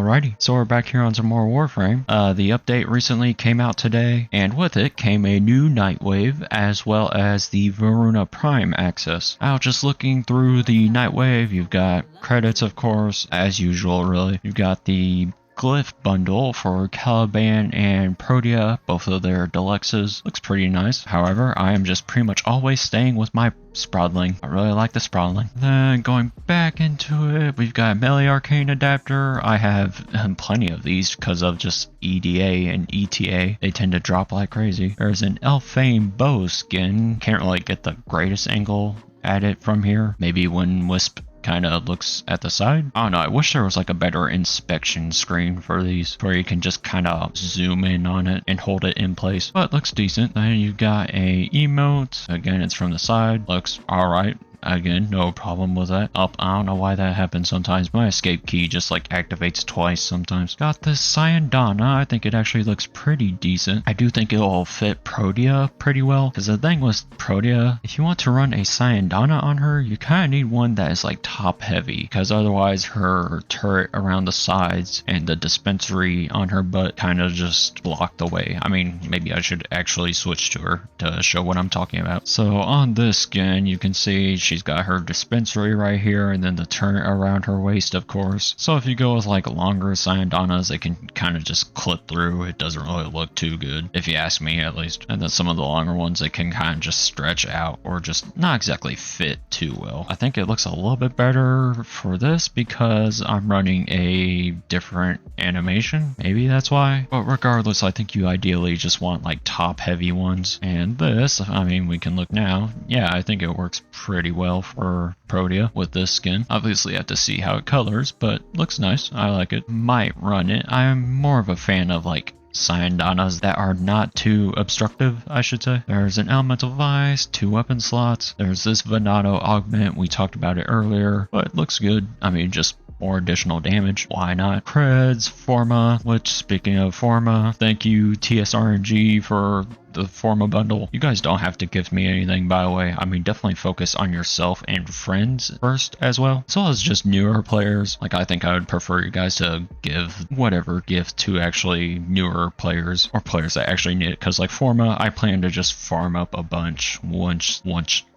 Alrighty, so we're back here on some more Warframe. The update recently came out today, and with it came a new nightwave as well as the voruna prime access. Now, just looking through the nightwave, you've got credits, of course, as usual, really. You've got the glyph bundle for Caliban and Protea, both of their deluxes. Looks pretty nice. However, I am just pretty much always staying with my Sprodling. I really like the Sprodling. Then going back into it, we've got a melee arcane adapter. I have plenty of these because of just EDA and ETA. They tend to drop like crazy. There's an Elfane bow skin. Can't really get the greatest angle at it from here. Maybe when Wisp kind of looks at the side. I don't know, I wish there was like a better inspection screen for these where you can just kind of zoom in on it and hold it in place, but looks decent. Then you've got a emote. Again, it's from the side. Looks alright. Again, no problem with that. I don't know why that happens sometimes. My escape key just like activates twice sometimes. Got this Syandana. I think it actually looks pretty decent. I do think it'll fit Protea pretty well. Because the thing with Protea, if you want to run a Syandana on her, you kind of need one that is like top heavy. Because otherwise her turret around the sides and the dispensary on her butt kind of just block the way. I mean, maybe I should actually switch to her to show what I'm talking about. So on this skin, you can see she's got her dispensary right here and then the turret around her waist, of course. So if you go with like longer Syandanas, they can kind of just clip through. It doesn't really look too good, if you ask me at least. And then some of the longer ones, they can kind of just stretch out or just not exactly fit too well. I think it looks a little bit better for this because I'm running a different animation. Maybe that's why. But regardless, I think you ideally just want like top heavy ones. And this, I mean, we can look now. Yeah, I think it works pretty well for Protea with this skin. Obviously, I have to see how it colors, but looks nice. I like it. Might run it. I'm more of a fan of like Syandanas that are not too obstructive, I should say. There's an Elemental Vice, 2 weapon slots. There's this Venado Augment. We talked about it earlier, but it looks good. I mean, just more additional damage. Why not? Creds, Forma, which speaking of Forma, thank you TSRNG for the Forma bundle. You guys don't have to give me anything, by the way. I mean, definitely focus on yourself and friends first as well. As well as just newer players. Like, I think I would prefer you guys to give whatever gift to actually newer players or players that actually need it. Because like Forma, I plan to just farm up a bunch once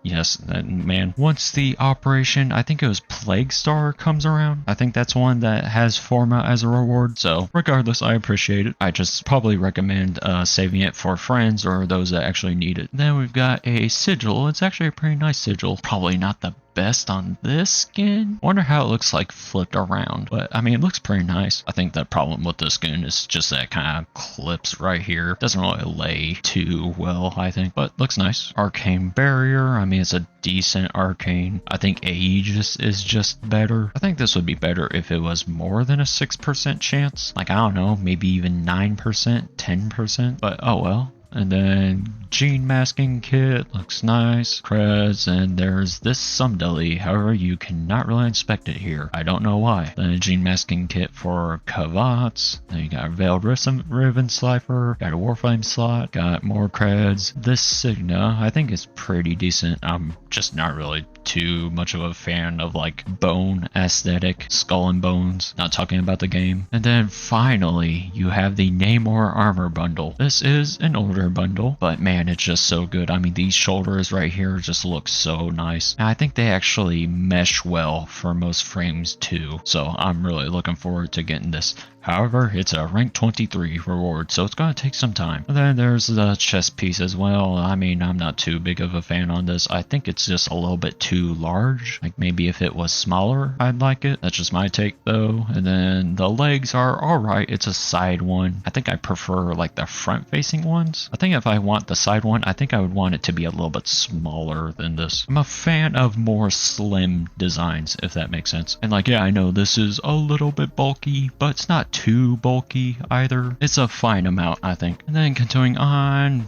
yes, man. Once the operation, I think it was Plague Star comes around. I think that's one that has Forma as a reward. So regardless, I appreciate it. I just probably recommend saving it for friends or those that actually need it. Then we've got a sigil. It's actually a pretty nice sigil. Probably not the best on this skin. Wonder how it looks like flipped around, but I mean, it looks pretty nice. I think the problem with this skin is just that kind of clips right here. Doesn't really lay too well, I think, but looks nice. Arcane Barrier. I mean, it's a decent arcane. I think Aegis is just better. I think this would be better if it was more than a 6% chance. Like, I don't know, maybe even 9%, 10%, but oh well. And then Gene Masking Kit looks nice. Creds, and there's this Sumdully. However, you cannot really inspect it here. I don't know why. Then a Gene Masking Kit for Kavats. Then you got a Veiled Ribbon Slifer. Got a Warflame slot. Got more Creds. This Signa, I think is pretty decent. I'm just not really too much of a fan of like bone aesthetic, skull and bones, not talking about the game. And then finally you have the Namor armor bundle. This is an older bundle, but man, it's just so good. I mean, these shoulders right here just look so nice, and I think they actually mesh well for most frames too, so I'm really looking forward to getting this. However, it's a rank 23 reward, so it's going to take some time. And then there's the chest piece as well. I mean, I'm not too big of a fan on this. I think it's just a little bit too large. Like, maybe if it was smaller, I'd like it. That's just my take, though. And then the legs are alright. It's a side one. I think I prefer, like, the front-facing ones. I think if I want the side one, I think I would want it to be a little bit smaller than this. I'm a fan of more slim designs, if that makes sense. And, like, yeah, I know this is a little bit bulky, but it's not too bulky either. It's a fine amount, I think. And then continuing on,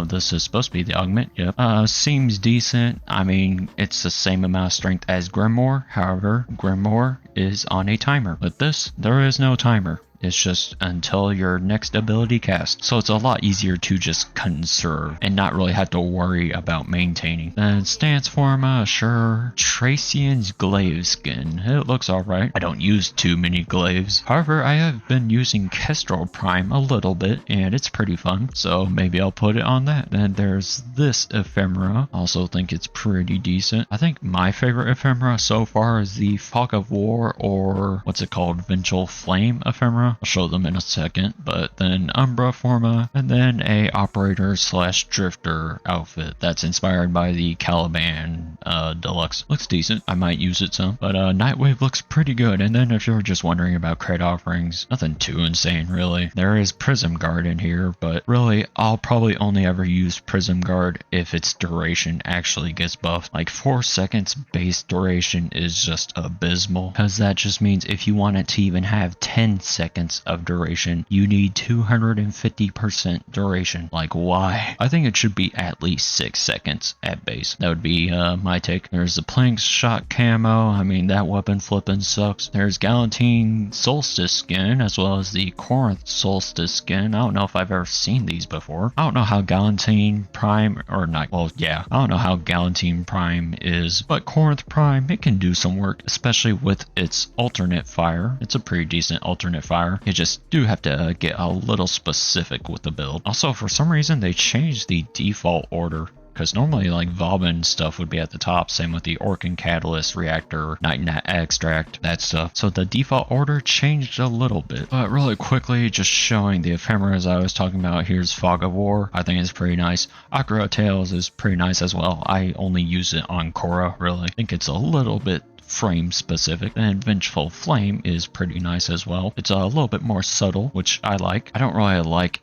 This is supposed to be the augment, yep. Seems decent. I mean, it's the same amount of strength as Grimoire. However, Grimoire is on a timer. With this, there is no timer. It's just until your next ability cast. So it's a lot easier to just conserve and not really have to worry about maintaining. Then stance forma, sure. Tracian's glaive skin. It looks alright. I don't use too many glaives. However, I have been using Kestrel Prime a little bit and it's pretty fun. So maybe I'll put it on that. Then there's this ephemera. Also think it's pretty decent. I think my favorite ephemera so far is the Fog of War, or what's it called? Vengeful Flame ephemera. I'll show them in a second, but then Umbra Forma, and then a operator / drifter outfit that's inspired by the Caliban Deluxe. Looks decent. I might use it some, but Nightwave looks pretty good. And then if you're just wondering about crate offerings, nothing too insane really. There is Prism Guard in here, but really I'll probably only ever use Prism Guard if its duration actually gets buffed. Like 4 seconds base duration is just abysmal, because that just means if you want it to even have 10 seconds of duration, you need 250% duration. Like, why? I think it should be at least 6 seconds at base. That would be my take. There's the Plank Shot camo. I mean, that weapon flipping sucks. There's Galantine Solstice skin, as well as the Corinth Solstice skin. I don't know if I've ever seen these before. I don't know how Galantine Prime, or not, well, yeah, I don't know how Galantine Prime is, but Corinth Prime, it can do some work, especially with its alternate fire. It's a pretty decent alternate fire. You just do have to get a little specific with the build. Also, for some reason, they changed the default order, because normally like Vauban stuff would be at the top, same with the Orcan Catalyst, Reactor, Night Extract, that stuff. So the default order changed a little bit. But really quickly, just showing the ephemeras I was talking about. Here's Fog of War. I think it's pretty nice. Akira Tales is pretty nice as well. I only use it on Korra, really. I think it's a little bit frame specific. And Vengeful Flame is pretty nice as well. It's a little bit more subtle, which I like. I don't really like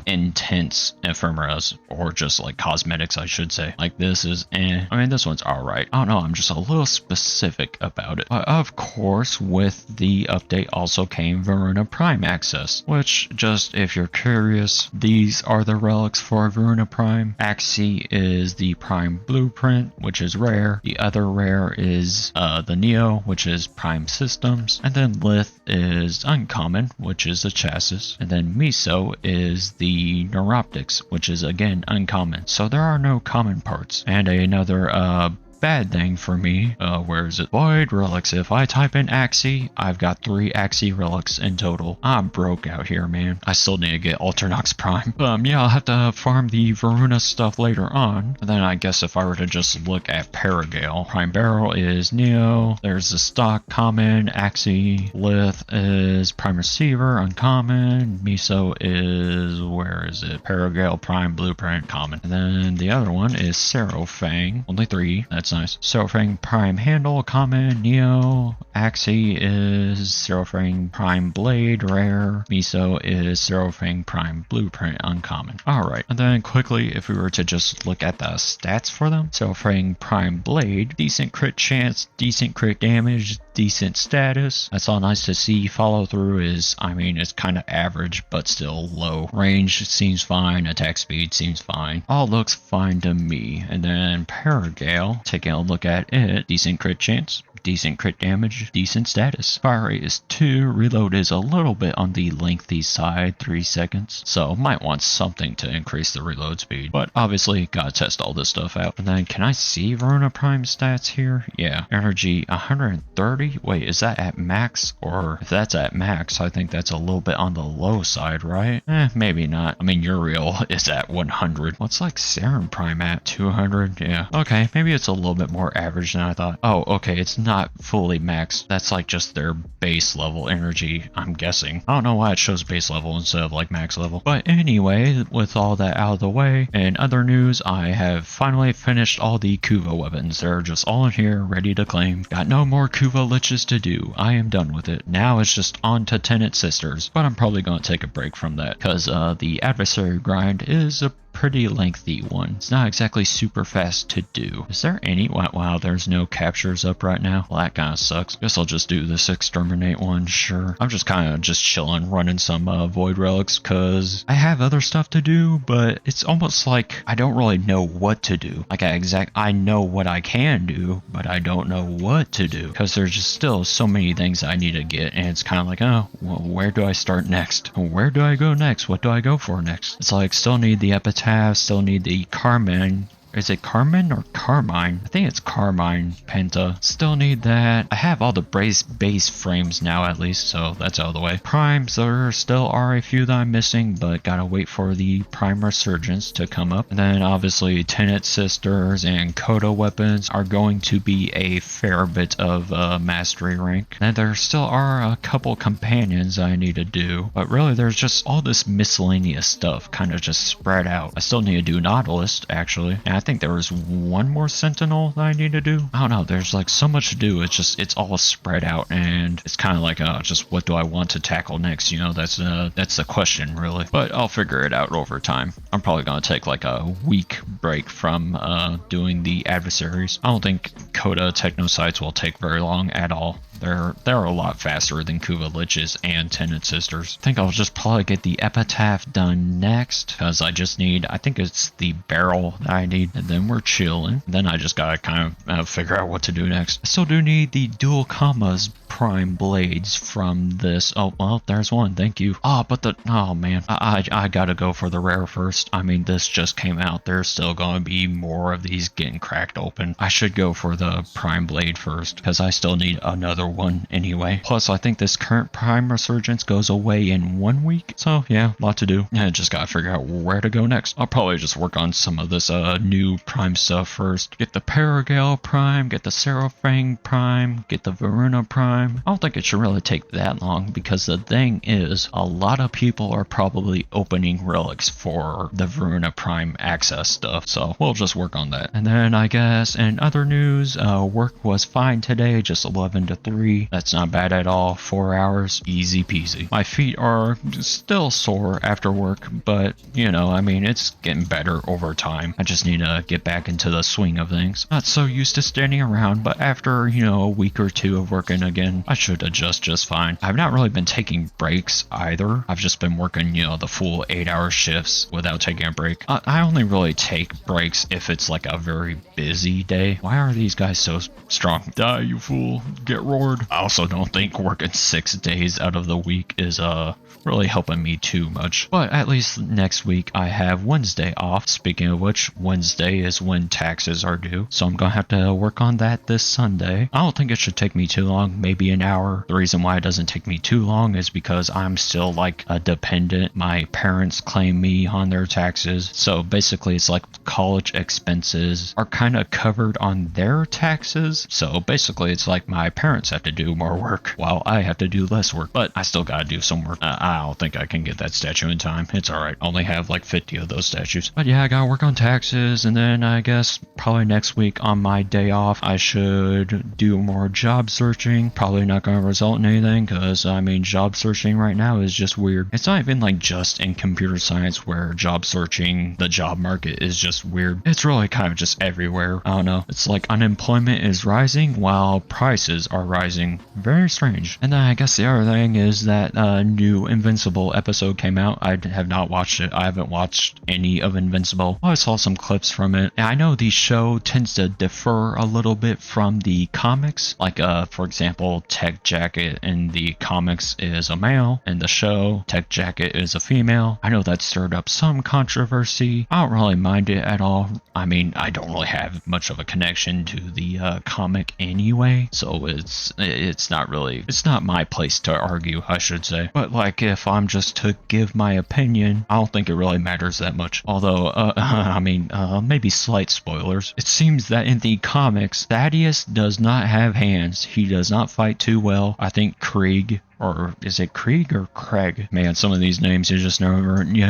intense ephemeras, or just like cosmetics, I should say. Like this is I mean, this one's alright. I don't know, I'm just a little specific about it. But of course, with the update also came Voruna Prime access, which, just if you're curious, these are the relics for Voruna Prime. Axie is the Prime Blueprint, which is rare. The other rare is the Neo, which is Prime Systems, and then Lith is uncommon, which is a chassis, and then Miso is the Neuroptics, which is again uncommon. So there are no common parts. And another bad thing for me, where is it? Void relics. If I type in Axie, I've got 3 Axie relics in total. I'm broke out here, man. I still need to get Alternox Prime. Yeah, I'll have to farm the Voruna stuff later on. And then I guess if I were to just look at Paragale, Prime Barrel is Neo. There's the stock common. Axie. Lith is Prime Receiver, uncommon. Miso is, where is it? Paragale Prime Blueprint, common. And then the other one is Serofang. Only 3. That's nice. Serofang Prime Handle, common. Neo. Axie is Serofang Prime Blade, rare. Miso is Serofang Prime Blueprint, uncommon. Alright, and then quickly, if we were to just look at the stats for them. Serofang Prime Blade, decent crit chance, decent crit damage, decent status. That's all nice to see. Follow through is, I mean, it's kind of average, but still low. Range seems fine. Attack speed seems fine. All looks fine to me. And then Paragale, taking a look at it, decent crit chance, decent crit damage, decent status. Fire rate is 2. Reload is a little bit on the lengthy side, 3 seconds. So might want something to increase the reload speed. But obviously, gotta test all this stuff out. And then, can I see Voruna Prime stats here? Yeah. Energy 130. Wait, is that at max? Or if that's at max, I think that's a little bit on the low side, right? Maybe not. I mean, Uriel is at 100. What's like Serum Prime at? 200? Yeah. Okay, maybe it's a little bit more average than I thought. Oh, okay, it's not fully maxed. That's like just their base level energy, I'm guessing. I don't know why it shows base level instead of like max level. But anyway, with all that out of the way, in other news, I have finally finished all the Kuva weapons. They're just all in here, ready to claim. Got no more Kuva liches to do. I am done with it. Now it's just on to Tenant Sisters, but I'm probably going to take a break from that because the adversary grind is a pretty lengthy one. It's not exactly super fast to do. Is there any? Wow, there's no captures up right now. Well, that kind of sucks. Guess I'll just do this exterminate one, sure. I'm just kind of just chilling, running some void relics, because I have other stuff to do, but it's almost like I don't really know what to do. Like I know what I can do, but I don't know what to do, because there's just still so many things I need to get, and it's kind of like, oh, well, where do I start next? Where do I go next? What do I go for next? It's like, still need the epitaph, still need the Carmen. Is it Carmen or Carmine? I think it's Carmine Penta. Still need that. I have all the base frames now at least, so that's out of the way. Primes, there still are a few that I'm missing, but gotta wait for the Prime Resurgence to come up. And then obviously Tenet Sisters and Coda weapons are going to be a fair bit of mastery rank. And there still are a couple companions I need to do, but really there's just all this miscellaneous stuff kind of just spread out. I still need to do Nautilus actually, and I think there was one more Sentinel that I need to do. I don't know, there's like so much to do. It's all spread out, and it's kind of like just what do I want to tackle next, you know? That's the question really, but I'll figure it out over time. I'm probably gonna take like a week break from doing the adversaries. I don't think Coda Technosites will take very long at all. They're a lot faster than Kuva Liches and Tenet Sisters. I think I'll just probably get the Epitaph done next, because I just need, I think it's the barrel that I need, and then we're chilling. Then I just gotta kind of figure out what to do next. I still do need the dual commas prime blades from this. Oh, well, there's one, thank you. Oh man, I gotta go for the rare first. I mean, this just came out. There's still gonna be more of these getting cracked open. I should go for the prime blade first, because I still need another one anyway. Plus, I think this current Prime Resurgence goes away in 1 week. So yeah, a lot to do. I just gotta figure out where to go next. I'll probably just work on some of this new Prime stuff first. Get the Paragale Prime, get the Seraphang Prime, get the Voruna Prime. I don't think it should really take that long, because the thing is, a lot of people are probably opening relics for the Voruna Prime access stuff. So we'll just work on that. And then I guess in other news, work was fine today, just 11 to 3. That's not bad at all. 4 hours, easy peasy. My feet are still sore after work, but you know, I mean, it's getting better over time. I just need to get back into the swing of things. Not so used to standing around, but after, you know, a week or two of working again, I should adjust just fine. I've not really been taking breaks either. I've just been working, you know, the full 8-hour shifts without taking a break. I only really take breaks if it's like a very busy day. Why are these guys so strong? Die, you fool. Get roared. I also don't think working 6 days out of the week is really helping me too much. But at least next week I have Wednesday off. Speaking of which, Wednesday is when taxes are due, so I'm gonna have to work on that this Sunday. I don't think it should take me too long, maybe an hour. The reason why it doesn't take me too long is because I'm still like a dependent. My parents claim me on their taxes, so basically it's like college expenses are kind of covered on their taxes. So basically it's like my parents have to do more work while I have to do less work, but I still gotta do some work. I don't think I can get that statue in time. It's alright. Only have like 50 of those statues. But yeah, I gotta work on taxes, and then I guess probably next week on my day off, I should do more job searching. Probably not gonna result in anything, because I mean, job searching right now is just weird. It's not even like just in computer science where job searching, the job market is just weird. It's really kind of just everywhere. I don't know. It's like unemployment is rising while prices are rising. Very strange. And then I guess the other thing is that new Invincible episode came out. I have not watched it. I haven't watched any of Invincible. I saw some clips from it. And I know the show tends to differ a little bit from the comics. Like, for example, Tech Jacket in the comics is a male, and the show, Tech Jacket, is a female. I know that stirred up some controversy. I don't really mind it at all. I mean, I don't really have much of a connection to the comic anyway, so it's not my place to argue, I should say. But like, if I'm just to give my opinion, I don't think it really matters that much. Although, I mean, maybe slight spoilers. It seems that in the comics, Thaddeus does not have hands. He does not fight too well. I think Krieg Or is it Krieg or Craig? Man, some of these names you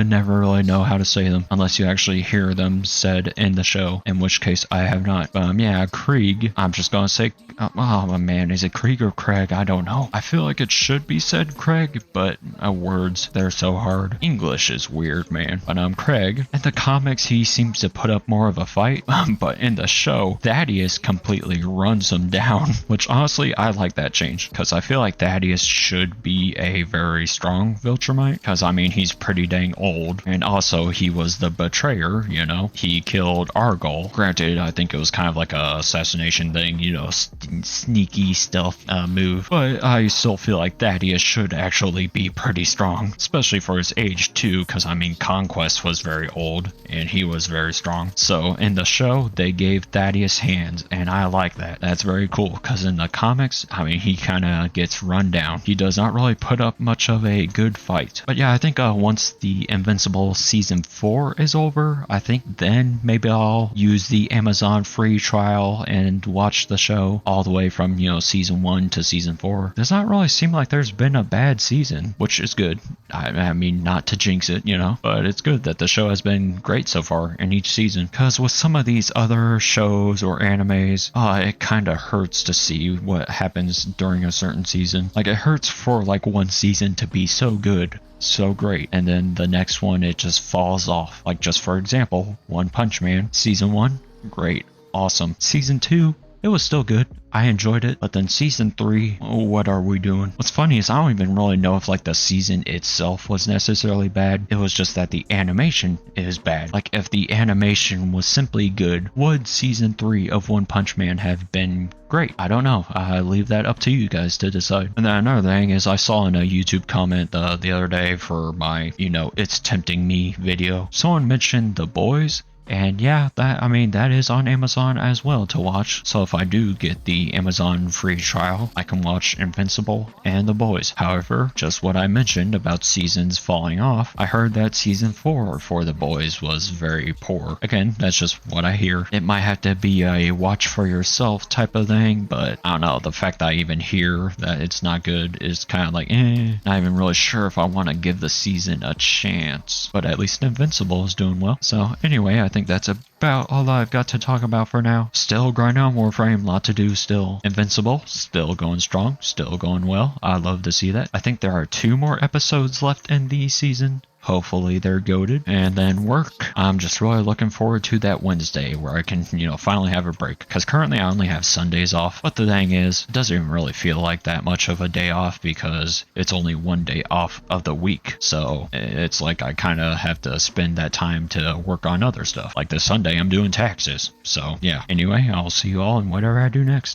never really know how to say them unless you actually hear them said in the show, in which case I have not. Yeah, Krieg. I'm just gonna say, oh man, is it Krieg or Craig? I don't know. I feel like it should be said Craig, but words, they're so hard. English is weird, man. But Craig, in the comics he seems to put up more of a fight, but in the show, Thaddeus completely runs him down, which honestly, I like that change, because I feel like Thaddeus should be a very strong Viltrumite, because I mean, he's pretty dang old, and also he was the betrayer, you know? He killed Argol. Granted, I think it was kind of like a assassination thing, you know, sneaky stealth move, but I still feel like Thaddeus should actually be pretty strong, especially for his age too, because I mean, Conquest was very old, and he was very strong. So in the show, they gave Thaddeus hands, and I like that. That's very cool, because in the comics, I mean, he kind of gets run down. He does not really put up much of a good fight. But yeah, I think once the Invincible Season 4 is over, I think then maybe I'll use the Amazon free trial and watch the show all the way from, you know, Season 1 to Season 4. Does not really seem like there's been a bad season, which is good. I mean, not to jinx it, you know, but it's good that the show has been great so far in each season. Because with some of these other shows or animes, it kind of hurts to see what happens during a certain season. Like, it hurts for like one season to be so good, so great, and then the next one it just falls off. Like, just for example, One Punch Man, Season 1, great, awesome. Season 2, it was still good. I enjoyed it, but then Season 3, what are we doing? What's funny is I don't even really know if like the season itself was necessarily bad. It was just that the animation is bad. Like, if the animation was simply good, would Season 3 of One Punch Man have been great? I don't know. I leave that up to you guys to decide. And then another thing is, I saw in a YouTube comment the other day for my, you know, It's Tempting Me video, someone mentioned The Boys. And yeah, that is on Amazon as well to watch. So if I do get the Amazon free trial, I can watch Invincible and The Boys. However, just what I mentioned about seasons falling off, I heard that Season 4 for The Boys was very poor. Again, that's just what I hear. It might have to be a watch for yourself type of thing, but I don't know, the fact that I even hear that it's not good is kind of like, not even really sure if I want to give the season a chance. But at least Invincible is doing well. So anyway, I think that's about all I've got to talk about for now. Still grinding on Warframe, lot to do still. Invincible, still going strong, still going well. I love to see that. I think there are 2 more episodes left in the season. Hopefully they're goated. And then work. I'm just really looking forward to that Wednesday where I can, you know, finally have a break. Because currently I only have Sundays off. But the thing is, it doesn't even really feel like that much of a day off because it's only one day off of the week. So it's like I kind of have to spend that time to work on other stuff. Like this Sunday I'm doing taxes. So yeah. Anyway, I'll see you all in whatever I do next.